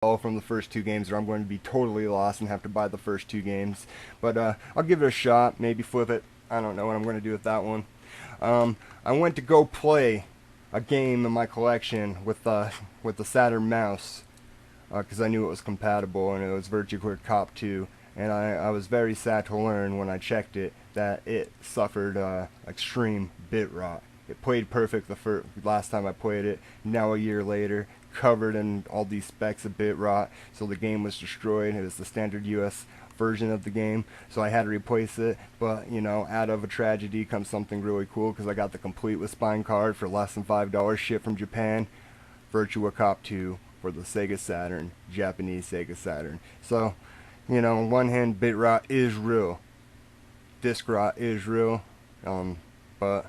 from the first two games, or I'm going to be totally lost and have to buy the first two games. But I'll give it a shot, maybe flip it. I don't know what I'm going to do with that one. I went to go play a game in my collection with the Saturn mouse because I knew it was compatible, and it was Virtua Cop 2. And I was very sad to learn when I checked it that it suffered extreme bit rot. It played perfect the last time I played it. Now a year later, covered in all these specks of bit rot, so the game was destroyed. It was the standard US version of the game, so I had to replace it. But you know, out of a tragedy comes something really cool, because I got the complete with spine card for less than $5 shipped from Japan. Virtua Cop 2 for the Sega Saturn, Japanese Sega Saturn. So, you know, on one hand, bit rot is real, disk rot is real, but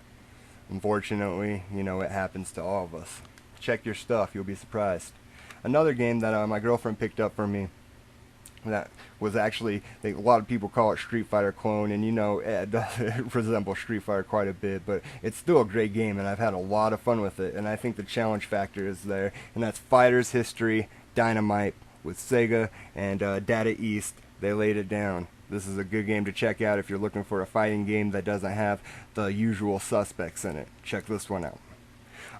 unfortunately, you know, it happens to all of us. Check your stuff, you'll be surprised. Another game that my girlfriend picked up for me that was actually, a lot of people call it Street Fighter clone, and you know, it resembles Street Fighter quite a bit, but it's still a great game, and I've had a lot of fun with it, and I think the challenge factor is there, and that's Fighters History Dynamite with Sega and Data East. They laid it down. This is a good game to check out if you're looking for a fighting game that doesn't have the usual suspects in it. Check this one out.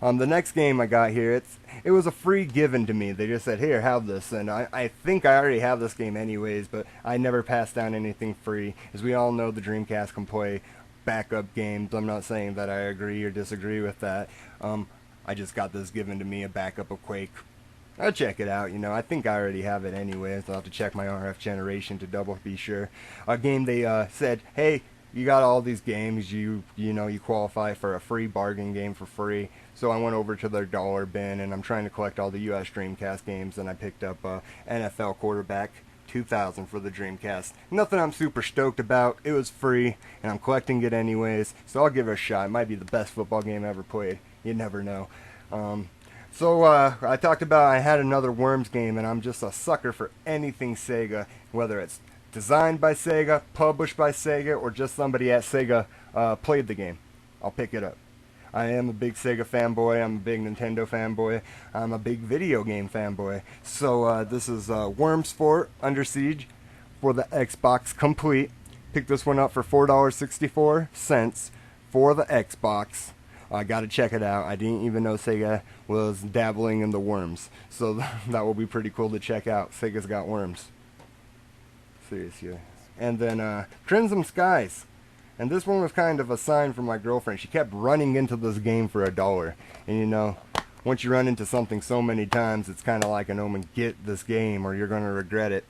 The next game I got here, it was a free given to me. They just said, here, have this, and I think I already have this game anyways, but I never pass down anything free. As we all know, the Dreamcast can play backup games. I'm not saying that I agree or disagree with that. I just got this given to me, a backup of Quake. I'll check it out, you know. I think I already have it anyways. I'll have to check my RF generation to double be sure. A game they said, hey, you got all these games, you know, you qualify for a free bargain game for free. So I went over to their dollar bin, and I'm trying to collect all the US Dreamcast games, and I picked up NFL Quarterback 2000 for the Dreamcast. Nothing I'm super stoked about. It was free, and I'm collecting it anyways, so I'll give it a shot. It might be the best football game I ever played. You never know. So I talked about I had another Worms game, and I'm just a sucker for anything Sega, whether it's designed by Sega, published by Sega, or just somebody at Sega played the game. I'll pick it up. I am a big Sega fanboy, I'm a big Nintendo fanboy, I'm a big video game fanboy. So this is Worms 4 Under Siege for the Xbox Complete. Picked this one up for $4.64 for the Xbox. I gotta check it out. I didn't even know Sega was dabbling in the Worms, so that will be pretty cool to check out. Sega's got Worms. Seriously. And then Crimson Skies. And this one was kind of a sign from my girlfriend. She kept running into this game for $1. And you know, once you run into something so many times, it's kind of like an omen. Get this game or you're going to regret it.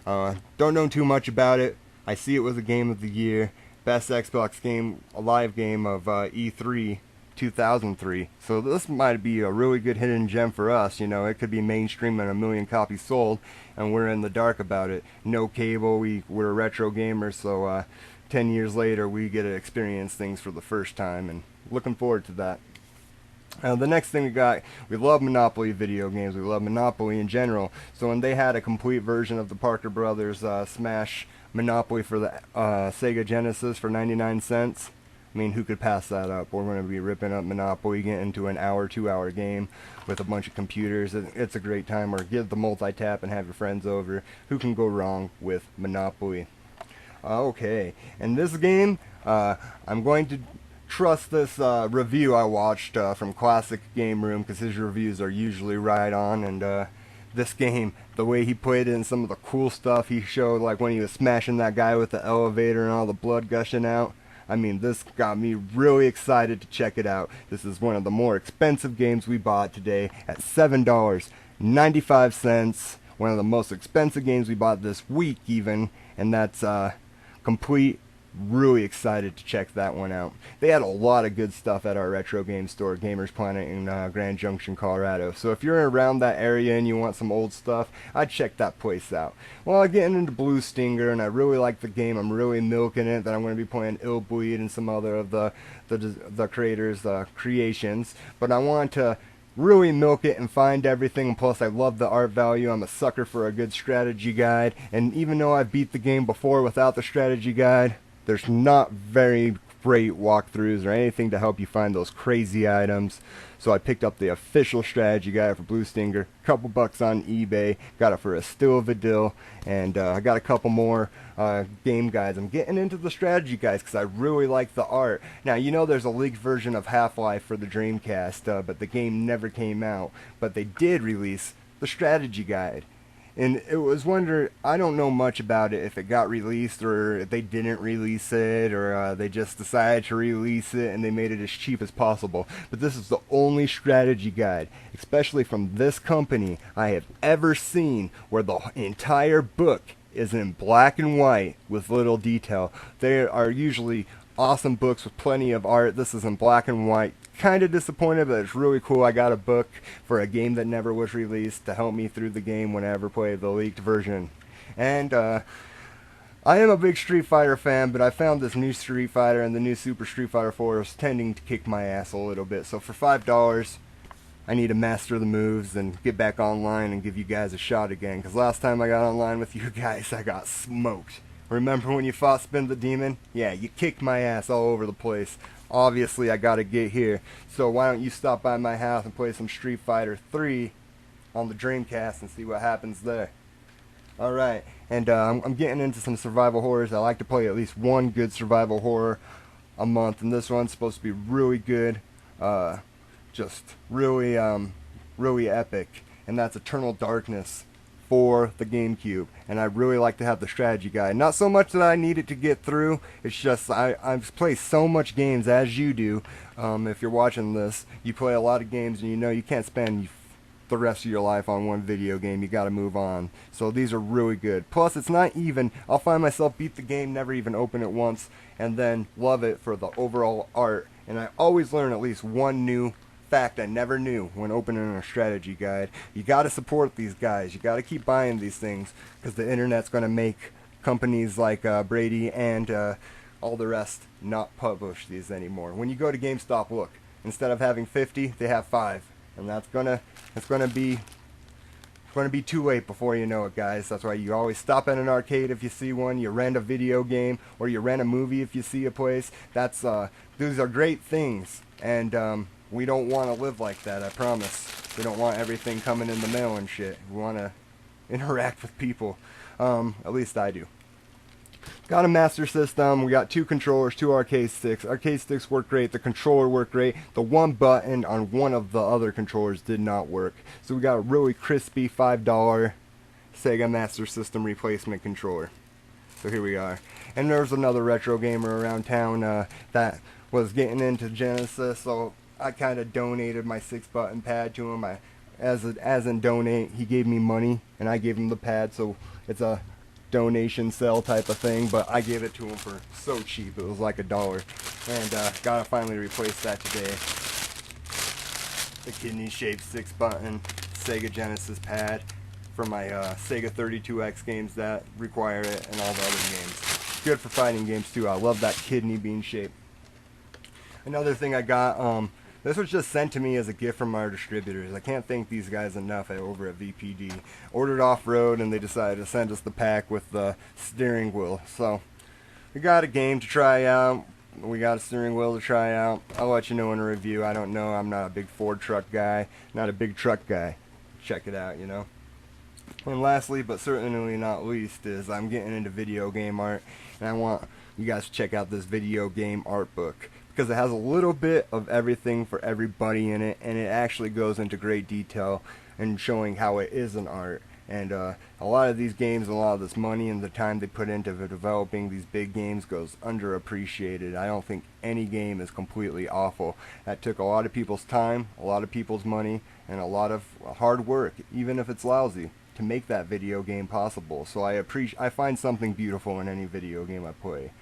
Don't know too much about it. I see it was a game of the year. Best Xbox game, a live game of E3 2003. So this might be a really good hidden gem for us. You know, it could be mainstream and 1 million copies sold, and we're in the dark about it. No cable, we're retro gamers, so 10 years later we get to experience things for the first time, and looking forward to that. The next thing we love Monopoly video games, we love Monopoly in general, so when they had a complete version of the Parker Brothers Smash Monopoly for the Sega Genesis for 99 cents, I mean, who could pass that up? We're going to be ripping up Monopoly, getting into an hour, 2-hour game with a bunch of computers. It's a great time. Or give the multi-tap and have your friends over. Who can go wrong with Monopoly? Okay, and this game, I'm going to trust this review I watched from Classic Game Room, because his reviews are usually right on, and this game, the way he played it and some of the cool stuff he showed, like when he was smashing that guy with the elevator and all the blood gushing out. I mean, this got me really excited to check it out. This is one of the more expensive games we bought today at $7.95. One of the most expensive games we bought this week even, and that's complete. Really excited to check that one out. They had a lot of good stuff at our retro game store, Gamers Planet in Grand Junction, Colorado. So if you're around that area and you want some old stuff, I'd check that place out. Well, I'm getting into Blue Stinger, and I really like the game. I'm really milking it. That I'm going to be playing Ill Bleed and some other of the creators' creations. But I want to really milk it and find everything, and plus I love the art value. I'm a sucker for a good strategy guide, and even though I beat the game before without the strategy guide, there's not very great walkthroughs or anything to help you find those crazy items. So I picked up the official strategy guide for Blue Stinger, couple bucks on eBay, got it for a steal of a deal, and I got a couple more game guides. I'm getting into the strategy guides because I really like the art. Now, you know there's a leaked version of Half-Life for the Dreamcast, but the game never came out. But they did release the strategy guide. And it was wondering, I don't know much about it, if it got released or if they didn't release it, or they just decided to release it and they made it as cheap as possible. But this is the only strategy guide, especially from this company, I have ever seen where the entire book is in black and white with little detail. They are usually awesome books with plenty of art. This is in black and white. Kind of disappointed, but it's really cool. I got a book for a game that never was released to help me through the game when I ever play the leaked version. And I am a big Street Fighter fan, but I found this new Street Fighter and the new Super Street Fighter 4 is tending to kick my ass a little bit. So for $5, I need to master the moves and get back online and give you guys a shot again. Because last time I got online with you guys, I got smoked. Remember when you fought Spin the Demon? Yeah, you kicked my ass all over the place. Obviously, I gotta get here. So why don't you stop by my house and play some Street Fighter 3 on the Dreamcast and see what happens there. Alright, and I'm getting into some survival horrors. I like to play at least one good survival horror a month, and this one's supposed to be really good. Just really, really epic. And that's Eternal Darkness for the GameCube, and I really like to have the strategy guide. Not so much that I need it to get through, it's just I've played so much games, as you do. If you're watching this, you play a lot of games and you know you can't spend the rest of your life on one video game. You gotta move on. So these are really good. Plus, it's not even, I'll find myself beat the game, never even open it once, and then love it for the overall art. And I always learn at least one new fact I never knew when opening a strategy guide. You got to support these guys. You got to keep buying these things because the internet's going to make companies like Brady and all the rest not publish these anymore. When you go to GameStop, look, instead of having 50, they have 5, and it's gonna be too late before you know it, guys. That's why you always stop at an arcade if you see one. You rent a video game or you rent a movie if you see a place. These are great things, and we don't want to live like that, I promise. We don't want everything coming in the mail and shit. We want to interact with people. At least I do. Got a Master System. We got 2 controllers, 2 arcade sticks. Arcade sticks work great. The controller worked great. The one button on one of the other controllers did not work. So we got a really crispy $5 Sega Master System replacement controller. So here we are. And there's another retro gamer around town that was getting into Genesis, so I kind of donated my 6-button pad to him. As in donate, he gave me money, and I gave him the pad, so it's a donation sell type of thing, but I gave it to him for so cheap. It was like $1, and gotta finally replace that today. The kidney-shaped 6-button Sega Genesis pad for my Sega 32X games that require it, and all the other games. Good for fighting games, too. I love that kidney bean shape. Another thing I got, this was just sent to me as a gift from our distributors. I can't thank these guys enough over at VPD. Ordered off-road, and they decided to send us the pack with the steering wheel. So, we got a game to try out. We got a steering wheel to try out. I'll let you know in a review. I don't know. I'm not a big Ford truck guy. Not a big truck guy. Check it out, you know. And lastly, but certainly not least, is I'm getting into video game art. And I want you guys to check out this video game art book, because it has a little bit of everything for everybody in it, and it actually goes into great detail and showing how it is an art. And a lot of these games, a lot of this money and the time they put into developing these big games goes underappreciated. I don't think any game is completely awful. That took a lot of people's time, a lot of people's money, and a lot of hard work, even if it's lousy, to make that video game possible. So I find something beautiful in any video game I play.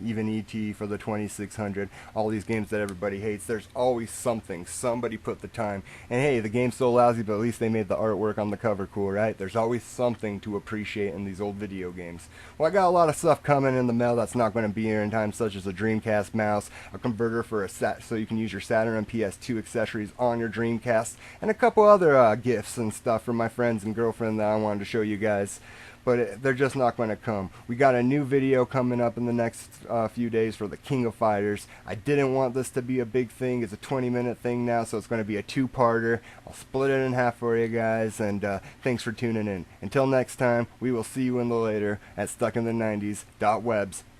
Even E.T. for the 2600, all these games that everybody hates, there's always something. Somebody put the time. And hey, the game's so lousy, but at least they made the artwork on the cover cool, right? There's always something to appreciate in these old video games. Well, I got a lot of stuff coming in the mail that's not going to be here in time, such as a Dreamcast mouse, a converter for so you can use your Saturn and PS2 accessories on your Dreamcast, and a couple other gifts and stuff from my friends and girlfriend that I wanted to show you guys. but they're just not going to come. We got a new video coming up in the next few days for the King of Fighters. I didn't want this to be a big thing. It's a 20-minute thing now, so it's going to be a two-parter. I'll split it in half for you guys, and thanks for tuning in. Until next time, we will see you in the later at stuckintheNineties.webs.com.